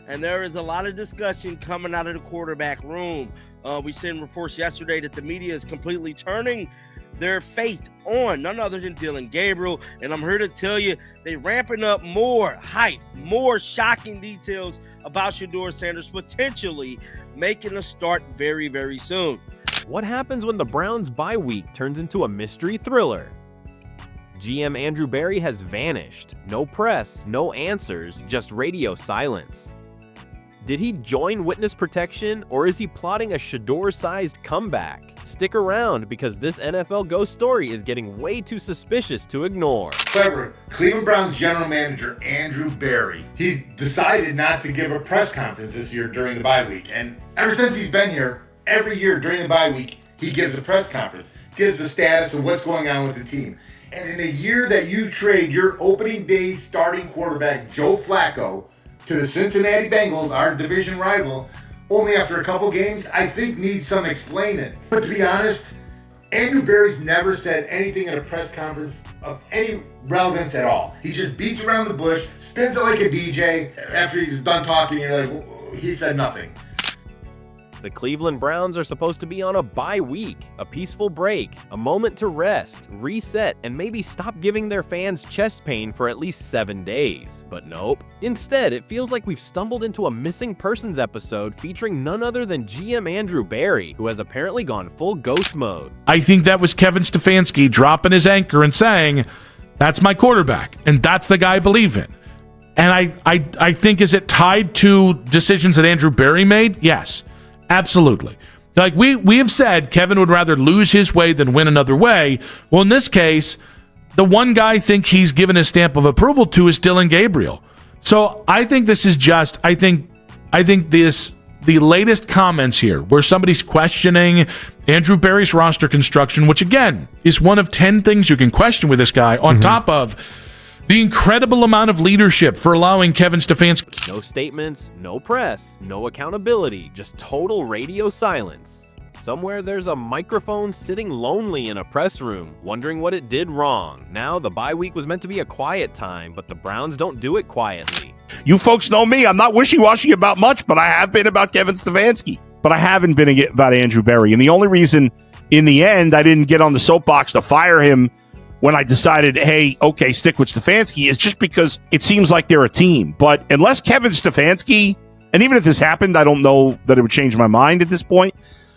and there is a lot of discussion coming out of the quarterback room. We seen reports yesterday that the media is completely turning their faith on none other than Dillon Gabriel, and I'm here to tell you they ramping up more hype, more shocking details about Shedeur Sanders potentially making a start very, very soon. What happens when the Browns' bye week turns into a mystery thriller? GM Andrew Berea has vanished. No press, no answers, just radio silence. Did he join witness protection, or is he plotting a Shedeur-sized comeback? Stick around, because this NFL ghost story is getting way too suspicious to ignore. However, Cleveland Browns general manager Andrew Berea, he's decided not to give a press conference this year during the bye week. And ever since he's been here, every year during the bye week, he gives a press conference, gives the status of what's going on with the team. And in a year that you trade your opening day starting quarterback, Joe Flacco, to the Cincinnati Bengals, our division rival, only after a couple games, I think needs some explaining. But to be honest, Andrew Berea's never said anything at a press conference of any relevance at all. He just beats around the bush, spins it like a DJ. After he's done talking, you're like, well, he said nothing. The Cleveland Browns are supposed to be on a bye week, a peaceful break, a moment to rest, reset, and maybe stop giving their fans chest pain for at least 7 days. But nope. Instead, it feels like we've stumbled into a missing persons episode featuring none other than GM Andrew Berea, who has apparently gone full ghost mode. I think that was Kevin Stefanski dropping his anchor and saying, that's my quarterback, and that's the guy I believe in. And I think, is it tied to decisions that Andrew Berea made? Yes. Absolutely. Like we have said, Kevin would rather lose his way than win another way. Well, in this case, the one guy I think he's given a stamp of approval to is Dillon Gabriel. So I think this is just, I think the latest comments here where somebody's questioning Andrew Berea's roster construction, which again is one of 10 things you can question with this guy, on top of the incredible amount of leadership for allowing Kevin Stefanski. No statements, no press, no accountability, just total radio silence. Somewhere there's a microphone sitting lonely in a press room, wondering what it did wrong. Now, the bye week was meant to be a quiet time, but the Browns don't do it quietly. You folks know me. I'm not wishy-washy about much, but I have been about Kevin Stefanski. But I haven't been about Andrew Berea. And the only reason, in the end, I didn't get on the soapbox to fire him when I decided, hey, okay, stick with Stefanski, is just because it seems like they're a team. But unless Kevin Stefanski, and even if this happened, I don't know that it would change my mind at this point,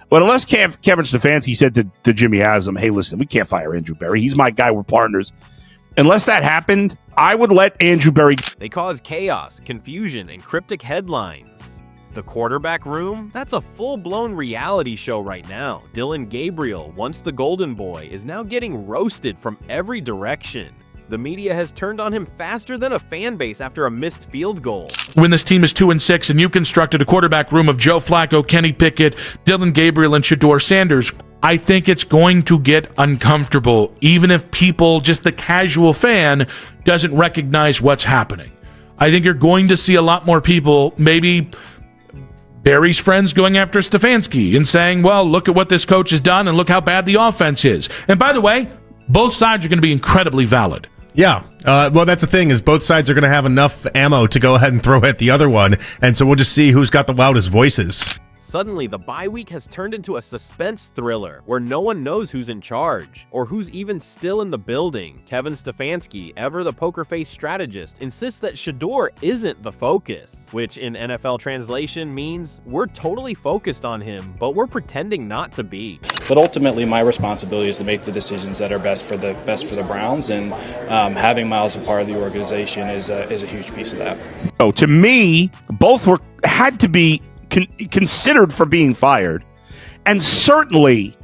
but unless Kevin Stefanski said to Jimmy Haslam, hey, listen, we can't fire Andrew Berea. He's my guy. We're partners. Unless that happened, I would let Andrew Berea. They cause chaos, confusion, and cryptic headlines. The quarterback room? That's a full-blown reality show right now. Dillon Gabriel, once the golden boy, is now getting roasted from every direction. The media has turned on him faster than a fan base after a missed field goal. When this team is 2-6 and you constructed a quarterback room of Joe Flacco, Kenny Pickett, Dillon Gabriel, and Shedeur Sanders, I think it's going to get uncomfortable, even if people, just the casual fan, doesn't recognize what's happening. I think you're going to see a lot more people, maybe Berea's friends, going after Stefanski and saying, well, look at what this coach has done and look how bad the offense is. And by the way, both sides are going to be incredibly valid. Yeah. Well, that's the thing, is both sides are going to have enough ammo to go ahead and throw at the other one. And so we'll just see who's got the loudest voices. Suddenly, the bye week has turned into a suspense thriller where no one knows who's in charge or who's even still in the building. Kevin Stefanski, ever the poker-faced strategist, insists that Shedeur isn't the focus, which in NFL translation means we're totally focused on him, but we're pretending not to be. But ultimately, my responsibility is to make the decisions that are best for the Browns, and having Miles a part of the organization is a huge piece of that. Oh, to me, both had to be considered for being fired. And certainly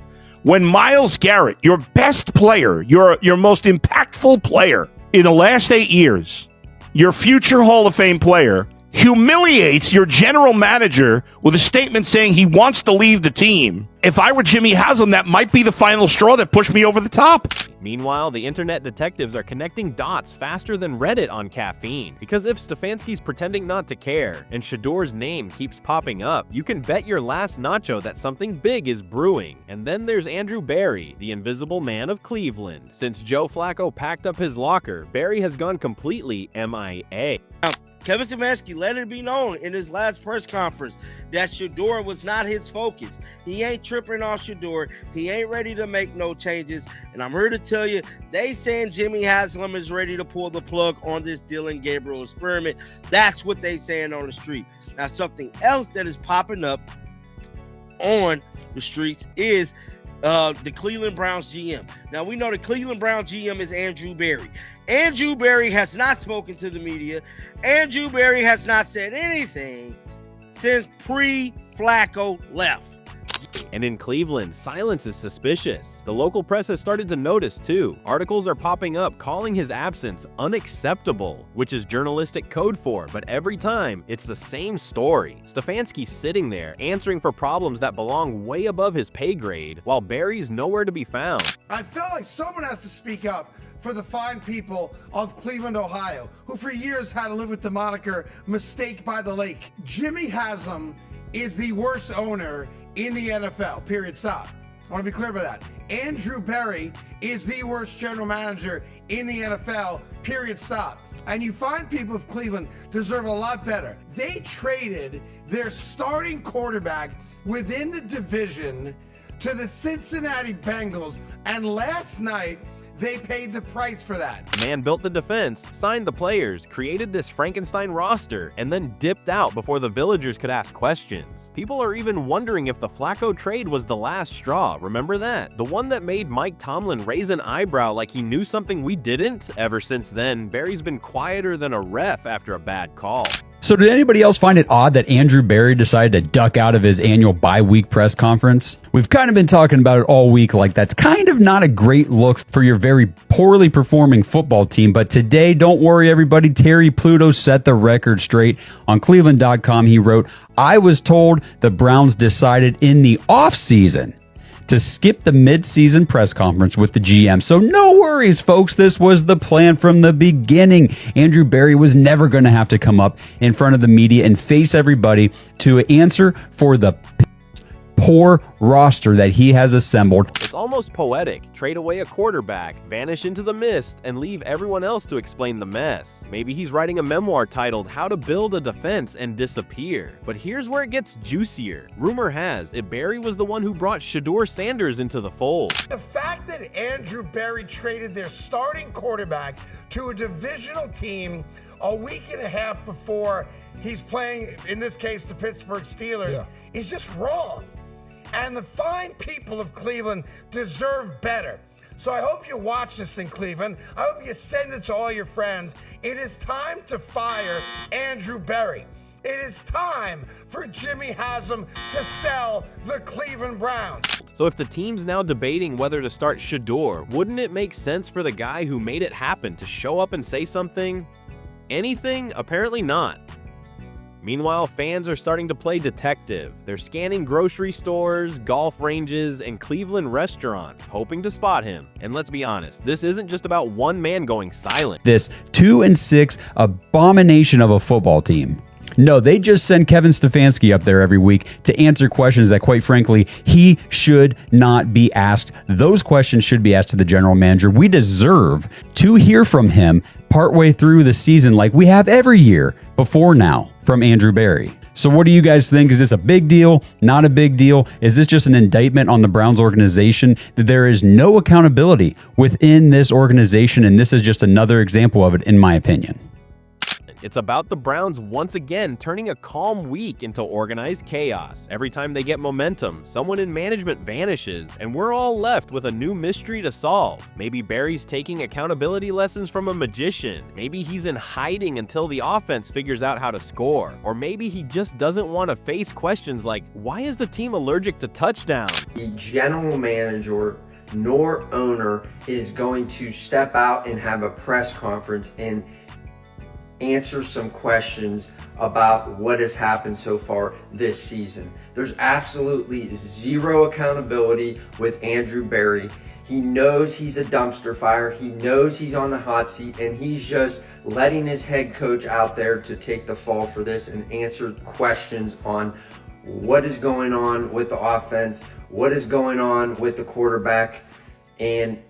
when Myles Garrett, your best player, your most impactful player in the last 8 years, your future Hall of Fame player, humiliates your general manager with a statement saying he wants to leave the team. If I were Jimmy Haslam, that might be the final straw that pushed me over the top. Meanwhile, the internet detectives are connecting dots faster than Reddit on caffeine. Because if Stefanski's pretending not to care, and Shedeur's name keeps popping up, you can bet your last nacho that something big is brewing. And then there's Andrew Berea, the invisible man of Cleveland. Since Joe Flacco packed up his locker, Berea has gone completely MIA. Kevin Stefanski let it be known in his last press conference that Shedeur was not his focus. He ain't tripping off Shedeur. He ain't ready to make no changes. And I'm here to tell you, they saying Jimmy Haslam is ready to pull the plug on this Dillon Gabriel experiment. That's what they saying on the street. Now, something else that is popping up on the streets is the Cleveland Browns GM. Now, we know the Cleveland Browns GM is Andrew Berry. Andrew Berry has not spoken to the media. Andrew Berry has not said anything since pre-Flacco left. And in Cleveland, silence is suspicious. The local press has started to notice too. Articles are popping up calling his absence unacceptable, which is journalistic code for, but every time it's the same story. Stefanski's sitting there answering for problems that belong way above his pay grade, while Berry's nowhere to be found. I feel like someone has to speak up for the fine people of Cleveland, Ohio, who for years had to live with the moniker Mistake by the Lake. Jimmy Haslam is the worst owner in the NFL, period, stop. I want to be clear about that. Andrew Berry is the worst general manager in the NFL, period, stop. And you find people of Cleveland deserve a lot better. They traded their starting quarterback within the division to the Cincinnati Bengals, and last night, they paid the price for that. The man built the defense, signed the players, created this Frankenstein roster, and then dipped out before the villagers could ask questions. People are even wondering if the Flacco trade was the last straw. Remember that? The one that made Mike Tomlin raise an eyebrow like he knew something we didn't? Ever since then, Berry's been quieter than a ref after a bad call. So did anybody else find it odd that Andrew Berry decided to duck out of his annual bye-week press conference? We've kind of been talking about it all week, like that's kind of not a great look for your very poorly performing football team. But today, don't worry everybody, Terry Pluto set the record straight. On Cleveland.com, he wrote, "I was told the Browns decided in the offseason to skip the mid-season press conference with the GM. So no worries, folks. This was the plan from the beginning. Andrew Berry was never going to have to come up in front of the media and face everybody to answer for the poor roster that he has assembled." It's almost poetic. Trade away a quarterback, vanish into the mist, and leave everyone else to explain the mess. Maybe he's writing a memoir titled How to Build a Defense and Disappear. But here's where it gets juicier. Rumor has it Berry was the one who brought Shedeur Sanders into the fold. The fact that Andrew Berry traded their starting quarterback to a divisional team a week and a half before he's playing, in this case, the Pittsburgh Steelers, is just wrong. And the fine people of Cleveland deserve better. So I hope you watch this in Cleveland. I hope you send it to all your friends. It is time to fire Andrew Berry. It is time for Jimmy Haslam to sell the Cleveland Browns. So if the team's now debating whether to start Shedeur, wouldn't it make sense for the guy who made it happen to show up and say something? Anything? Apparently not. Meanwhile, fans are starting to play detective. They're scanning grocery stores, golf ranges, and Cleveland restaurants, hoping to spot him. And let's be honest, this isn't just about one man going silent. This 2-6 abomination of a football team. No, they just send Kevin Stefanski up there every week to answer questions that, quite frankly, he should not be asked. Those questions should be asked to the general manager. We deserve to hear from him partway through the season like we have every year before now from Andrew Berry. So what do you guys think? Is this a big deal? Not a big deal? Is this just an indictment on the Browns organization that there is no accountability within this organization? And this is just another example of it, in my opinion. It's about the Browns once again turning a calm week into organized chaos. Every time they get momentum, someone in management vanishes, and we're all left with a new mystery to solve. Maybe Berry's taking accountability lessons from a magician. Maybe he's in hiding until the offense figures out how to score. Or maybe he just doesn't want to face questions like, why is the team allergic to touchdowns? The general manager nor owner is going to step out and have a press conference and answer some questions about what has happened so far this season. There's absolutely zero accountability with Andrew Berry. He knows he's a dumpster fire. He knows he's on the hot seat, and he's just letting his head coach out there to take the fall for this and answer questions on what is going on with the offense, what is going on with the quarterback, and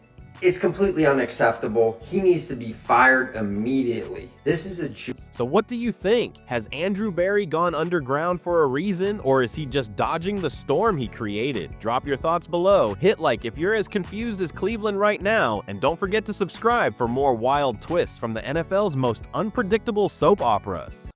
It's completely unacceptable. He needs to be fired immediately. This is a joke. So what do you think? Has Andrew Berry gone underground for a reason, or is he just dodging the storm he created? Drop your thoughts below, hit like if you're as confused as Cleveland right now, and don't forget to subscribe for more wild twists from the NFL's most unpredictable soap operas.